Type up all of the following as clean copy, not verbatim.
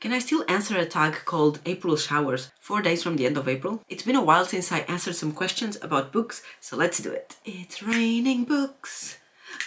Can I still answer a tag called April Showers, 4 days from the end of April? It's been a while since I answered some questions about books, so let's do it. It's raining books.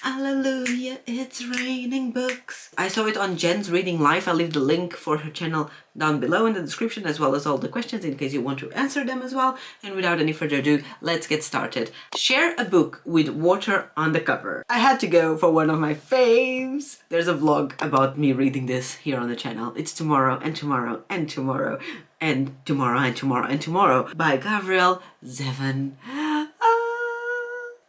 Hallelujah, it's raining books. I saw it on Jen's Reading Life. I'll leave the link for her channel down below in the description, as well as all the questions in case you want to answer them as well. And without any further ado, let's get started. Share a book with water on the cover. I had to go for one of my faves. There's a vlog about me reading this here on the channel. It's tomorrow and tomorrow and tomorrow and tomorrow and tomorrow and tomorrow by Gabrielle Zevon.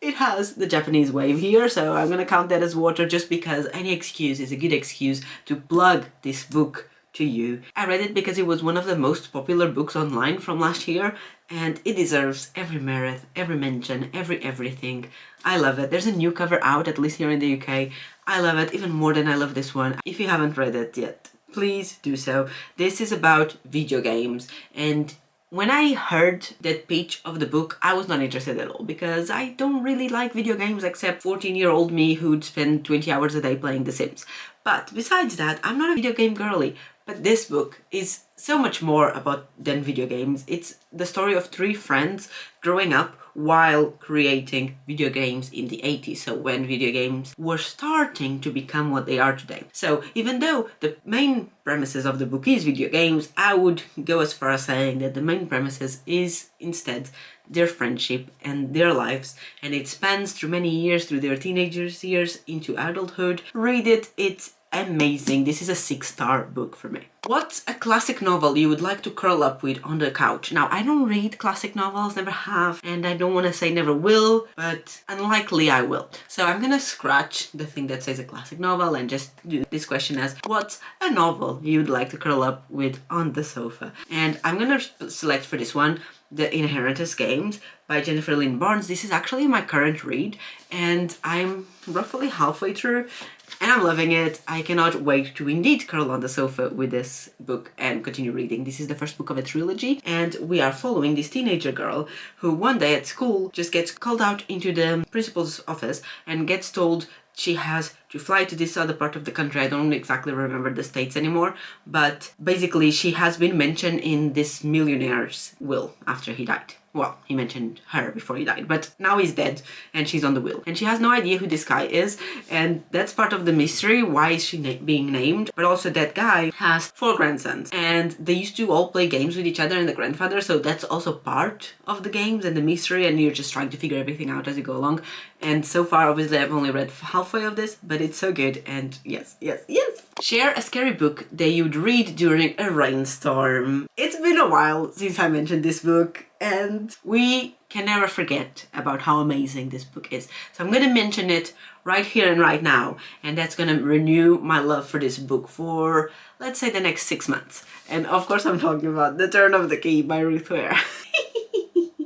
It has the Japanese wave here, so I'm gonna count that as water just because any excuse is a good excuse to plug this book to you. I read it because it was one of the most popular books online from last year, and it deserves every merit, every mention, everything. I love it. There's a new cover out, at least here in the UK. I love it even more than I love this one. If you haven't read it yet, please do so. This is about video games, and when I heard that pitch of the book, I was not interested at all because I don't really like video games except 14-year-old me who'd spend 20 hours a day playing The Sims. But besides that, I'm not a video game girly. But this book is so much more than video games. It's the story of 3 friends growing up while creating video games in the 80s, so when video games were starting to become what they are today. So even though the main premises of the book is video games, I would go as far as saying that the main premises is instead their friendship and their lives, and it spans through many years, through their teenagers years into adulthood. Read it, it's amazing. This is a 6-star book for me. What's a classic novel you would like to curl up with on the couch? Now, I don't read classic novels, never have, and I don't want to say never will, but unlikely I will. So I'm gonna scratch the thing that says a classic novel and just do this question as, what's a novel you'd like to curl up with on the sofa? And I'm gonna select for this one The Inheritance Games by Jennifer Lynn Barnes. This is actually my current read, and I'm roughly halfway through, and I'm loving it. I cannot wait to indeed curl on the sofa with this book and continue reading. This is the first book of a trilogy, and we are following this teenager girl who one day at school just gets called out into the principal's office and gets told she has to fly to this other part of the country. I don't exactly remember the states anymore, but basically she has been mentioned in this millionaire's will after he died. Well, he mentioned her before he died, but now he's dead and she's on the will. And she has no idea who this guy is, and that's part of the mystery. Why is she being named? But also that guy has 4 grandsons, and they used to all play games with each other and the grandfather, so that's also part of the games and the mystery, and you're just trying to figure everything out as you go along. And so far, obviously, I've only read halfway of this, but it's so good, and yes. Share a scary book that you'd read during a rainstorm. It's been a while since I mentioned this book, and we can never forget about how amazing this book is. So I'm gonna mention it right here and right now, and that's gonna renew my love for this book for, let's say, the next 6 months. And of course I'm talking about The Turn of the Key by Ruth Ware.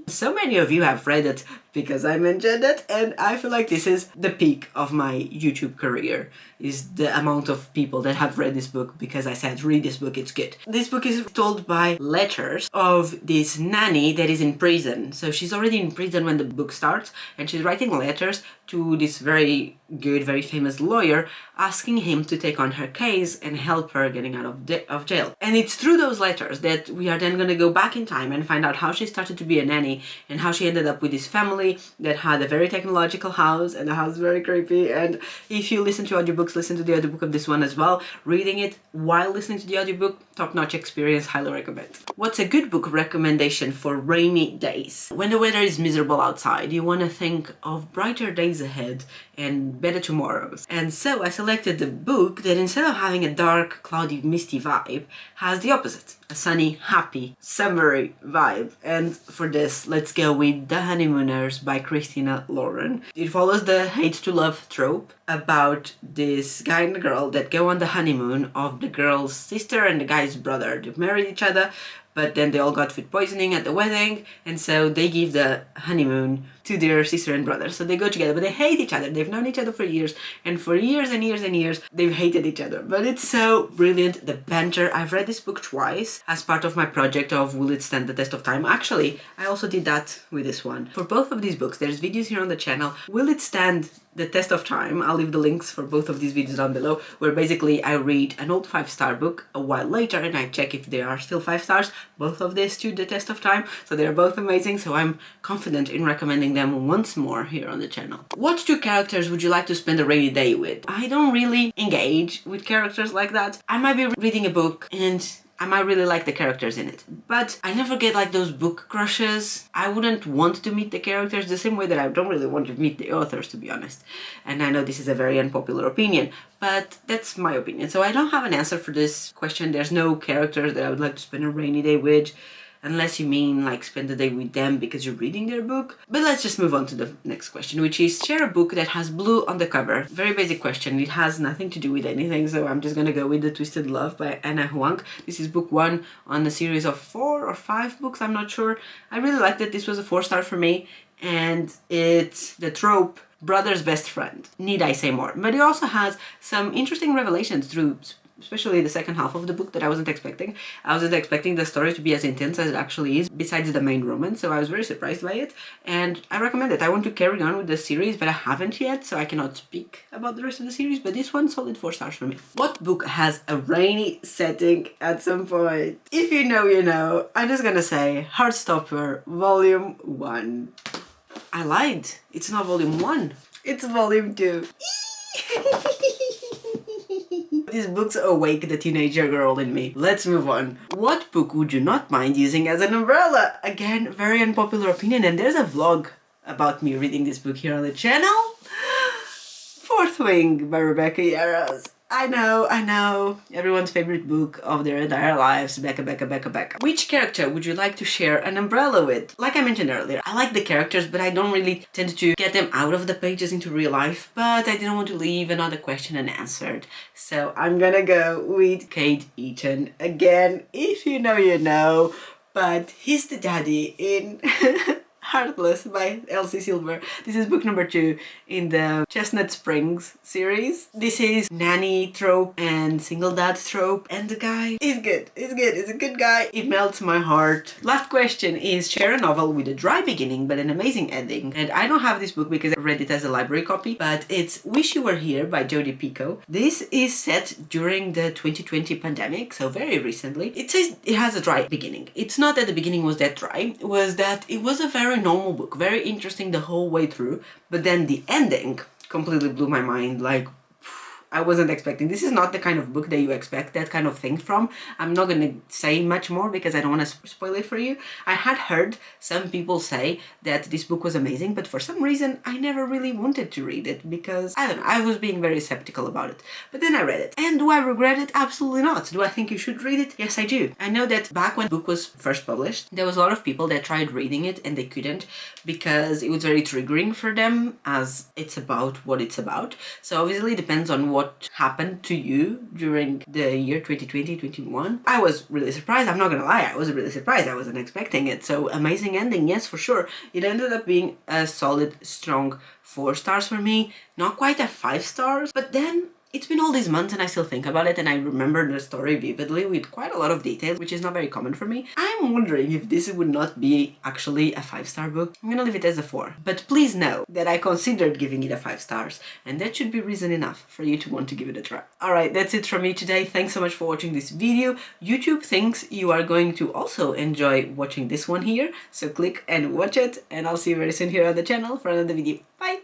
So many of you have read it because I mentioned it, and I feel like this is the peak of my YouTube career, is the amount of people that have read this book because I said, read this book, it's good. This book is told by letters of this nanny that is in prison. So she's already in prison when the book starts, and she's writing letters to this very good, very famous lawyer, asking him to take on her case and help her getting out of jail. And it's through those letters that we are then going to go back in time and find out how she started to be a nanny and how she ended up with this family that had a very technological house, and the house is very creepy. And if you listen to audiobooks, listen to the audiobook of this one as well. Reading it while listening to the audiobook, top-notch experience, highly recommend. What's a good book recommendation for rainy days? When the weather is miserable outside, you want to think of brighter days ahead and better tomorrows. And so I selected the book that, instead of having a dark, cloudy, misty vibe, has the opposite. A sunny, happy, summery vibe. And for this, let's go with The Honeymooners by Christina Lauren. It follows the hate to love trope about this guy and girl that go on the honeymoon of the girl's sister and the guy's brother. They've married each other, but then they all got food poisoning at the wedding, and so they give the honeymoon to their sister and brother. So they go together, but they hate each other. They've known each other for years, and for years and years and years, they've hated each other. But it's so brilliant, the banter. I've read this book twice as part of my project of Will It Stand the Test of Time? Actually, I also did that with this one. For both of these books, there's videos here on the channel. Will it stand The Test of Time. I'll leave the links for both of these videos down below, where basically I read an old 5-star book a while later and I check if they are still 5 stars. Both of these stood the test of time, so they're both amazing, so I'm confident in recommending them once more here on the channel. What 2 characters would you like to spend a rainy day with? I don't really engage with characters like that. I might be reading a book and I might really like the characters in it, but I never get like those book crushes. I wouldn't want to meet the characters the same way that I don't really want to meet the authors, to be honest. And I know this is a very unpopular opinion, but that's my opinion. So I don't have an answer for this question. There's no characters that I would like to spend a rainy day with, unless you mean like spend the day with them because you're reading their book. But let's just move on to the next question, which is share a book that has blue on the cover. Very basic question. It has nothing to do with anything, so I'm just gonna go with The Twisted Love by Anna Huang. This is book 1 on a series of 4 or 5 books, I'm not sure. I really liked it. This was a 4-star for me, and it's the trope brother's best friend. Need I say more? But it also has some interesting revelations through especially the second half of the book that I wasn't expecting. I wasn't expecting the story to be as intense as it actually is, besides the main romance, so I was very surprised by it, and I recommend it. I want to carry on with the series, but I haven't yet, so I cannot speak about the rest of the series, but this one, solid 4 stars for me. What book has a rainy setting at some point? If you know, you know. I'm just gonna say Heartstopper, Volume 1. I lied. It's not Volume 1. It's Volume 2. These books awake the teenager girl in me. Let's move on. What book would you not mind using as an umbrella? Again, very unpopular opinion, and there's a vlog about me reading this book here on the channel. Fourth Wing by Rebecca Yarros. I know, everyone's favorite book of their entire lives, Becca, Becca, Becca, Becca. Which character would you like to share an umbrella with? Like I mentioned earlier, I like the characters, but I don't really tend to get them out of the pages into real life, but I didn't want to leave another question unanswered. So I'm gonna go with Kate Eaton again. If you know, you know, but he's the daddy in Heartless by Elsie Silver. This is book number 2 in the Chestnut Springs series. This is nanny trope and single dad trope, and the guy is good. He's a good guy. It melts my heart. Last question is share a novel with a dry beginning but an amazing ending. And I don't have this book because I read it as a library copy, but it's Wish You Were Here by Jodi Picoult. This is set during the 2020 pandemic, so very recently. It says it has a dry beginning. It's not that the beginning was that dry, it was that it was a very normal book, very interesting the whole way through, but then the ending completely blew my mind. Like, I wasn't expecting. This is not the kind of book that you expect that kind of thing from. I'm not gonna say much more because I don't want to spoil it for you. I had heard some people say that this book was amazing, but for some reason I never really wanted to read it because, I don't know, I was being very skeptical about it. But then I read it. And do I regret it? Absolutely not. Do I think you should read it? Yes, I do. I know that back when the book was first published, there was a lot of people that tried reading it and they couldn't because it was very triggering for them, as it's about what it's about. So obviously it depends on what happened to you during the year 2020-21. I was really surprised. I'm not gonna lie, I was really surprised. I wasn't expecting it. So amazing ending, yes, for sure. It ended up being a solid, strong 4 stars for me. Not quite a 5 stars, but then it's been all these months and I still think about it and I remember the story vividly with quite a lot of details, which is not very common for me. I'm wondering if this would not be actually a 5-star book. I'm gonna leave it as a 4. But please know that I considered giving it a 5 stars, and that should be reason enough for you to want to give it a try. Alright, that's it from me today. Thanks so much for watching this video. YouTube thinks you are going to also enjoy watching this one here, so click and watch it, and I'll see you very soon here on the channel for another video. Bye!